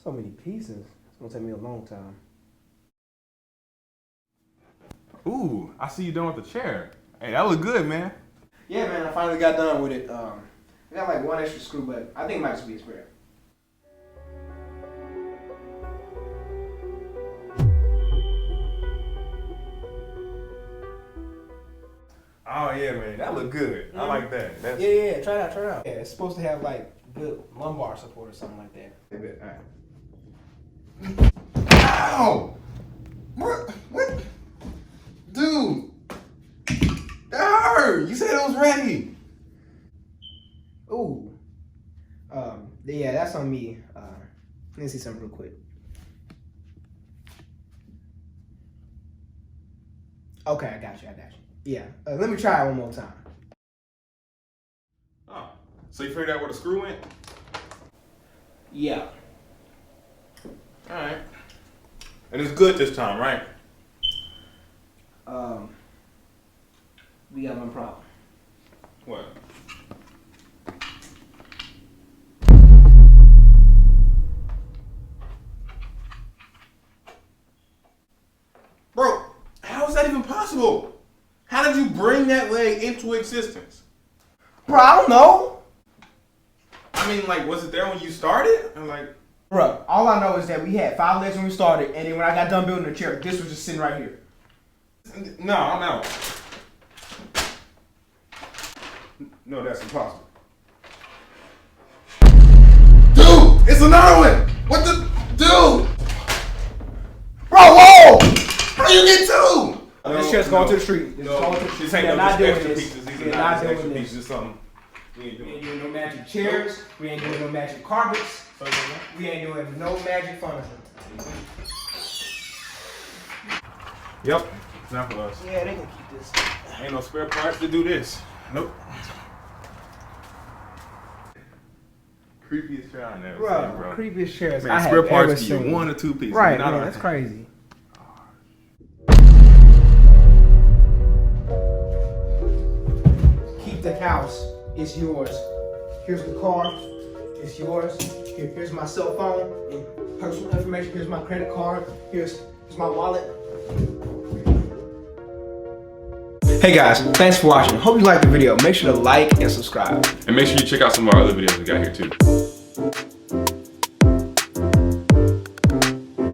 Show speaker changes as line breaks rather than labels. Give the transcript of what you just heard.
So many pieces. It's gonna take me a long time.
Ooh, I see you done with the chair. Hey, that look good, man.
Yeah, man, I finally got done with it. I got like one extra screw, but I think it might just be a spare.
Oh yeah, man, that look good. I like that. That's...
Yeah, try it out, Yeah, it's supposed to have like good lumbar support or something like that. All right.
Ow! What? Dude, that hurt. You said it was ready.
Ooh. Yeah, that's on me. Let me see something real quick. Okay, I got you. Yeah, let me try it one more time.
Oh, so you figured out where the screw went?
Yeah.
All right. And it's good this time, right?
We got one problem.
What? Bro, how is that even possible? How did you bring that leg into existence?
Bro, I don't know.
I mean, like, was it there when you started? I'm like,
Bro, all I know is that we had 5 legs when we started, and then when I got done building the chair, this was just sitting right here.
no, I'm out. No, that's impossible. Dude, it's another one. What the, dude?
Bro, whoa!
How you get 2?
This chair's going to the street.
This ain't no just extra pieces. These are not just extra pieces. Just something. We ain't
We ain't doing no magic chairs. We ain't doing no magic carpets. We ain't doing no magic furniture.
Yep, it's not for us.
Yeah, they gonna keep this.
Ain't no spare parts to do this. Nope. Creepiest chair I never seen, bro.
Creepiest chairs
Man,
I
spare
have
parts
ever
be your
seen.
1 or 2 pieces.
Right,
man,
that's crazy. Keep the house. It's yours. Here's the car. It's yours. Here's my cell phone and personal information. Here's my credit card. Here's my wallet. Hey guys, thanks for watching. Hope you liked the video. Make sure to like and subscribe.
And make sure you check out some of our other videos we got here too.